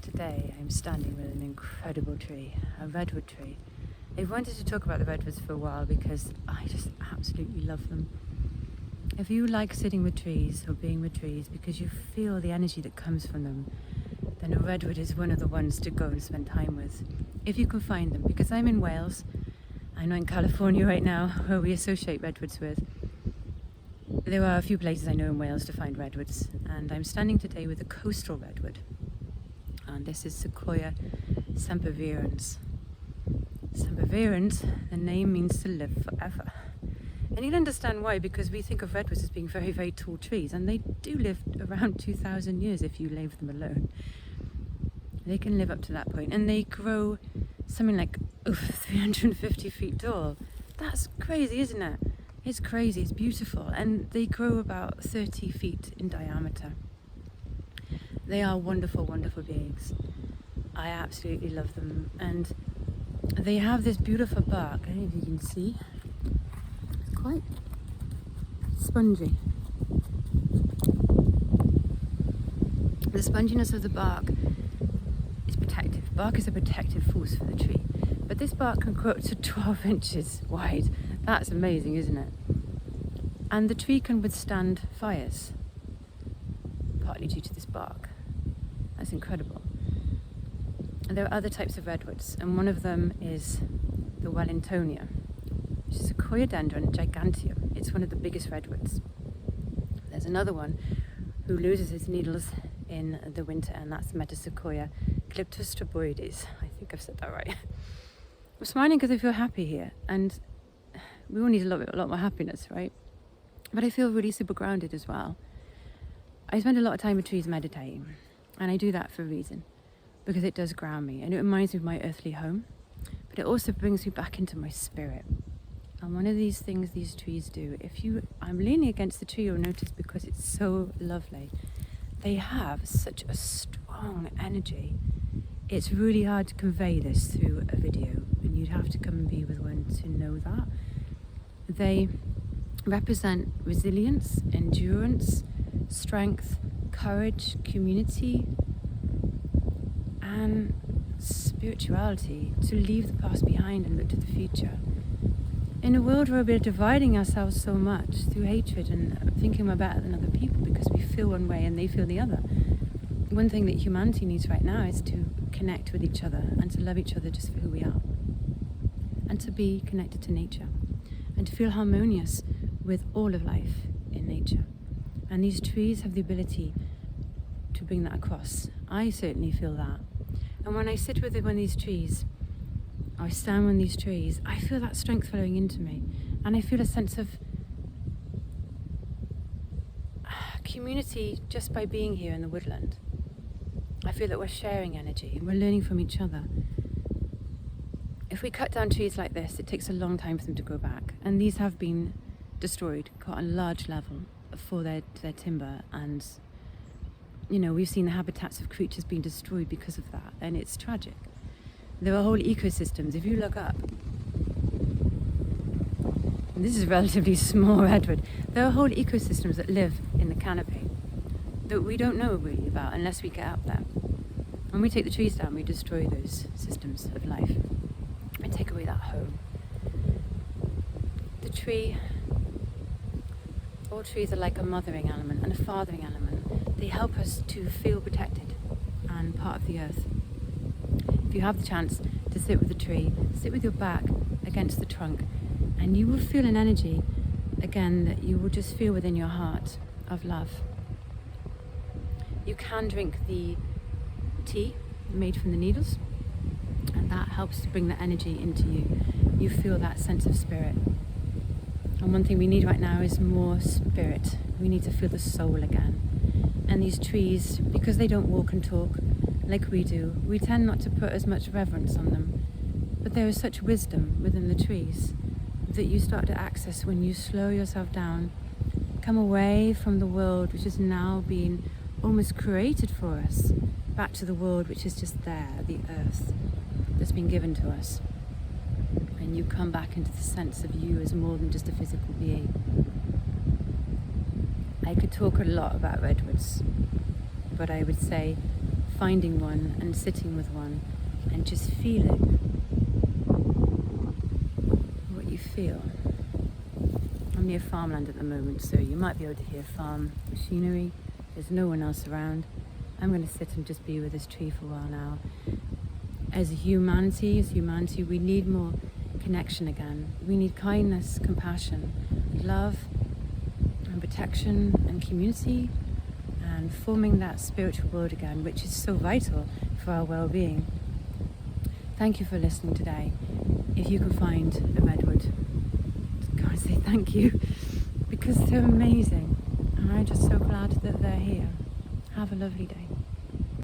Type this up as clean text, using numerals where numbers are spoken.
Today I'm standing with an incredible tree, a redwood tree. I've wanted to talk about the redwoods for a while because I just absolutely love them. If you like sitting with trees or being with trees because you feel the energy that comes from them, then a redwood is one of the ones to go and spend time with. If you can find them, because I'm in Wales, I'm not in California right now, where we associate redwoods with. There are a few places I know in Wales to find redwoods, and I'm standing today with a coastal redwood. And this is Sequoia Sempervirens. Sempervirens, the name means to live forever. And you'll understand why, because we think of redwoods as being very, very tall trees, and they do live around 2,000 years if you leave them alone. They can live up to that point, and they grow something like 350 feet tall. That's crazy, isn't it? It's crazy, it's beautiful, and they grow about 30 feet in diameter. They are wonderful, wonderful beings. I absolutely love them, and they have this beautiful bark. I don't know if you can see. It's quite spongy. The sponginess of the bark is protective. Bark is a protective force for the tree, but this bark can grow up to 12 inches wide. That's amazing, isn't it? And the tree can withstand fires, partly due to this bark. That's incredible. And there are other types of redwoods, and one of them is the Wellingtonia, which is Sequoiadendron giganteum. It's one of the biggest redwoods. There's another one who loses its needles in the winter, and that's Metasequoia calyptostroboides. I think I've said that right. I'm smiling because I feel happy here, and we all need a lot more happiness, right? But I feel really super grounded as well. I spend a lot of time with trees meditating, and I do that for a reason, because it does ground me, and it reminds me of my earthly home, but it also brings me back into my spirit. And one of these things these trees do, I'm leaning against the tree, you'll notice, because it's so lovely. They have such a strong energy. It's really hard to convey this through a video, and you'd have to come and be with one to know that. They represent resilience, endurance, strength, courage, community, and spirituality, to leave the past behind and look to the future. In a world where we're dividing ourselves so much through hatred and thinking we're better than other people because we feel one way and they feel the other, one thing that humanity needs right now is to connect with each other and to love each other just for who we are, and to be connected to nature and to feel harmonious with all of life in nature. And these trees have the ability to bring that across. I certainly feel that. And when I sit with one of these trees, or I stand on these trees, I feel that strength flowing into me. And I feel a sense of community just by being here in the woodland. I feel that we're sharing energy and we're learning from each other. If we cut down trees like this, it takes a long time for them to grow back. And these have been destroyed quite a large level for their timber, and we've seen the habitats of creatures being destroyed because of that, and it's tragic. There are whole ecosystems, if you look up, and this is a relatively small redwood, there are whole ecosystems that live in the canopy that we don't know really about unless we get out there. When we take the trees down, we destroy those systems of life and take away that home. The tree, all trees are like a mothering element and a fathering element. They help us to feel protected and part of the earth. If you have the chance to sit with a tree, sit with your back against the trunk, and you will feel an energy, again, that you will just feel within your heart of love. You can drink the tea made from the needles, and that helps to bring the energy into you. You feel that sense of spirit. And one thing we need right now is more spirit. We need to feel the soul again. And these trees, because they don't walk and talk like we do, we tend not to put as much reverence on them. But there is such wisdom within the trees that you start to access when you slow yourself down, come away from the world which has now been almost created for us, back to the world which is just there, the earth that's been given to us. And you come back into the sense of you as more than just a physical being. I could talk a lot about redwoods, but I would say finding one and sitting with one and just feeling what you feel. I'm near farmland at the moment, so you might be able to hear farm machinery. There's no one else around. I'm going to sit and just be with this tree for a while now. As humanity, we need more connection again. We need kindness, compassion, love, and protection, and community, and forming that spiritual world again, which is so vital for our well-being. Thank you for listening today. If you can find a redwood, go and say thank you, because they're amazing, and I'm just so glad that they're here. Have a lovely day.